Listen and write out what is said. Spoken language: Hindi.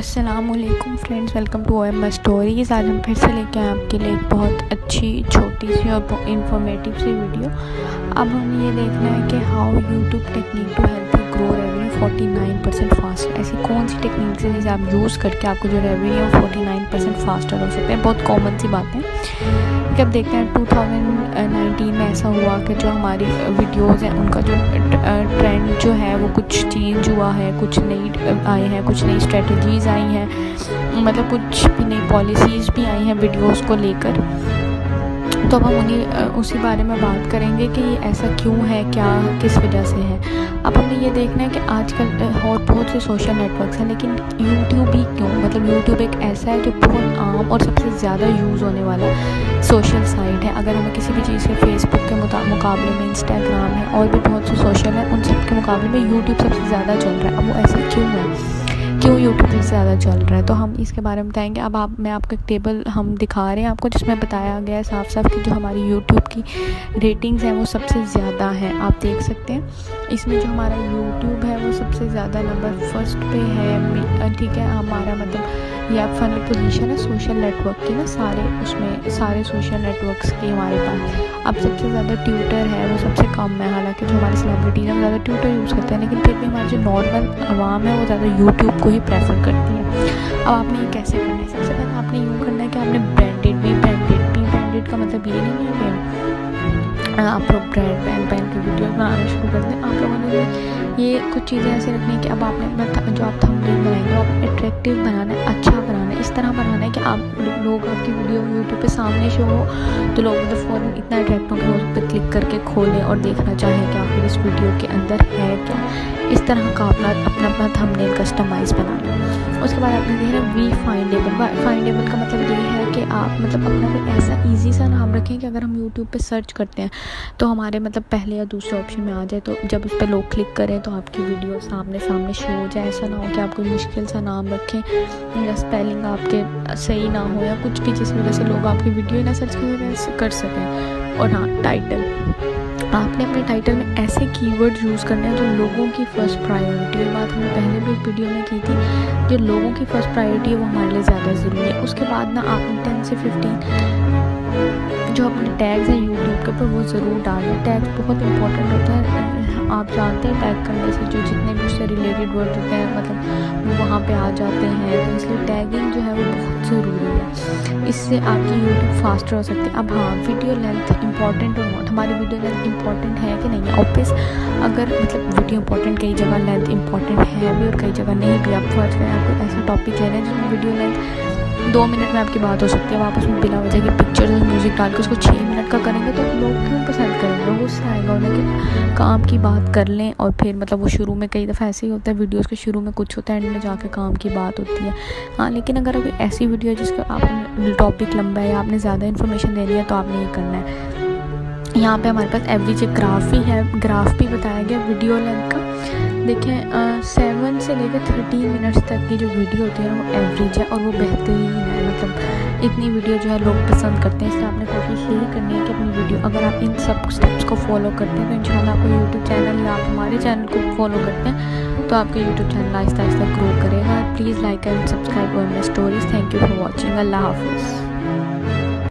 अस्सलामुअलैकुम friends, welcome to OMS stories. आज हम फिर से लेके आए आपके लिए एक बहुत अच्छी छोटी सी और इंफॉर्मेटिव सी वीडियो। अब हमें ये देखना है कि how YouTube technique to help you grow revenue 49% fast. ऐसी कौन सी टेक्निक्स है जिसे आप यूज़ करके आपको जो रेवेन्यू 49% फास्टर हो सकते हैं। बहुत कॉमन सी बातें कि अब देखते हैं 2019 में ऐसा हुआ कि जो हमारी वीडियोज़ हैं उनका जो ट्रेंड जो है वो कुछ चेंज हुआ है, कुछ नई आए हैं, कुछ नई स्ट्रेटजीज़ आई हैं, मतलब कुछ भी नई पॉलिसीज़ भी आई हैं वीडियोज़ को लेकर। तो अब हम उसी बारे में बात करेंगे कि ये ऐसा क्यों है, क्या किस वजह से है। अब हमें ये देखना है कि आजकल और बहुत से सोशल नेटवर्क्स हैं, लेकिन यूट्यूब ही क्यों, मतलब यूट्यूब एक ऐसा है जो बहुत आम और सबसे ज़्यादा यूज़ होने वाला सोशल साइट है। अगर हमें किसी भी चीज़ के फेसबुक के मुकाबले में इंस्टाग्राम है और भी बहुत से सोशल है, उन सब के मुकाबले में यूट्यूब सबसे ज़्यादा चल रहा है। अब वो ऐसा क्यों है, क्यों यूट्यूब सबसे ज़्यादा चल रहा है, तो हम इसके बारे में बताएंगे। अब मैं आपको एक टेबल हम दिखा रहे हैं आपको, जिसमें बताया गया है साफ साफ कि जो हमारी यूट्यूब की रेटिंग्स हैं वो सबसे ज़्यादा हैं। आप देख सकते हैं इसमें जो हमारा यूट्यूब है वो सबसे ज़्यादा नंबर फर्स्ट पे है। ठीक है, हमारा मतलब या फनल पोजीशन है सोशल नेटवर्क की ना, सारे सोशल नेटवर्क्स की हमारे पास। अब सबसे ज़्यादा ट्विटर है वो सबसे कम है, हालांकि जो हमारे सेलिब्रिटीज़ हैं ज़्यादा ट्विटर यूज़ करते हैं, लेकिन फिर भी हमारे जो नॉर्मल आवाम है वो ज़्यादा यूट्यूब को ही प्रेफर करती है। अब आपने ये कैसे करना है, सबसे पहले आपने यूँ करना है कि आपने ब्रांडेड का मतलब ये नहीं है कि आप लोग ब्रांड पहन के वीडियो बनाना शुरू कर दें। आप लोगों ने ये कुछ चीज़ें ऐसे रखनी है कि अब आपने अपना जो आप थंबनेल बनाएंगे वो आप अट्रैक्टिव बनाना है, अच्छा बनाना है, इस तरह बनाना है कि आप लोग आपकी वीडियो यूट्यूब पे सामने शो हो तो लोग मतलब फ़ौरन इतना अट्रैक्ट हो कि उस पर क्लिक करके खोलें और देखना चाहें कि आखिर इस वीडियो के अंदर है क्या। इस तरह का अपना थंबनेल कस्टमाइज़ बनाना। उसके बाद आपने देखना वी फाइंडेबल का मतलब ये है कि आप मतलब अपना कोई ऐसा ईजी सा नाम रखें कि अगर हम यूट्यूब पे सर्च करते हैं तो हमारे मतलब पहले या दूसरे ऑप्शन में आ जाए, तो जब उस पर लोग क्लिक करें तो आपकी वीडियो सामने शो हो जाए। ऐसा ना हो कि आप कोई मुश्किल सा नाम रखें या स्पेलिंग आपके सही ना हो या कुछ भी, जिस वजह से लोग आपकी वीडियो ना सर्च कर सकें। और हाँ, टाइटल, आपने अपने टाइटल में ऐसे कीवर्ड यूज़ करने हैं जो लोगों की फ़र्स्ट प्रायोरिटी है। बात हमने पहले भी एक वीडियो में की थी, जो लोगों की फ़र्स्ट प्रायोरिटी है वो हमारे लिए ज़्यादा ज़रूरी है। उसके बाद ना आपने 10 से 15 जो अपने टैग्स हैं यूट्यूब के ऊपर वो ज़रूर डालें। टैग्स बहुत इंपॉर्टेंट होता है, आप जानते हैं टैग करने से जो जितने भी उससे रिलेटेड वर्ड होते हैं मतलब वो वहाँ पे आ जाते हैं, तो इसलिए टैगिंग जो है वो बहुत ज़रूरी है, इससे आपकी यूट्यूब फास्टर हो सकती है। अब हाँ, वीडियो लेंथ इंपॉर्टेंट और नॉट, हमारी वीडियो लेंथ इंपॉर्टेंट है कि नहीं है। ऑब्वियस अगर मतलब वीडियो इंपॉर्टेंट कई जगह लेंथ इंपॉर्टेंट है भी और कई जगह नहीं भी। आप फर्स्ट में आपको ऐसा टॉपिक ले रहे हैं जिसमें वीडियो लेंथ 2 मिनट में आपकी बात हो सकती है, अब आप उसमें बिना वजह की पिक्चर्स और म्यूज़िक डाल के उसको 6 मिनट का करेंगे तो लोग क्यों पसंद करेंगे, गुस्सा आएगा उन्हें कि काम की बात कर लें। और फिर मतलब वो शुरू में कई दफ़ा ऐसे ही होता है, वीडियोस के शुरू में कुछ होता है, एंड में जाके काम की बात होती है। हाँ, लेकिन अगर कोई ऐसी वीडियो है जिसका आप टॉपिक लंबा है, आपने ज़्यादा इन्फॉर्मेशन देनी है, तो आपने ये करना है। यहाँ पे हमारे पास एवरेज ग्राफ भी बताया गया वीडियो लेंथ का। देखें 7 से लेकर 13 मिनट्स तक की जो वीडियो होती है वो एवरेज है और वो बेहतरीन है, मतलब इतनी वीडियो जो है लोग पसंद करते हैं। इसलिए आपने कोशिश यही करनी है कि अपनी वीडियो, अगर आप इन सब स्टेप्स को फॉलो करते हैं तो इंशाल्लाह आपको यूट्यूब चैनल या आप हमारे चैनल को फॉलो करते हैं तो आपका यूट्यूब चैनल आहिस्ता आहिस्ता ग्रो करेगा। Please like and subscribe OMS stories. Thank you for watching. अल्लाह हाफिज़।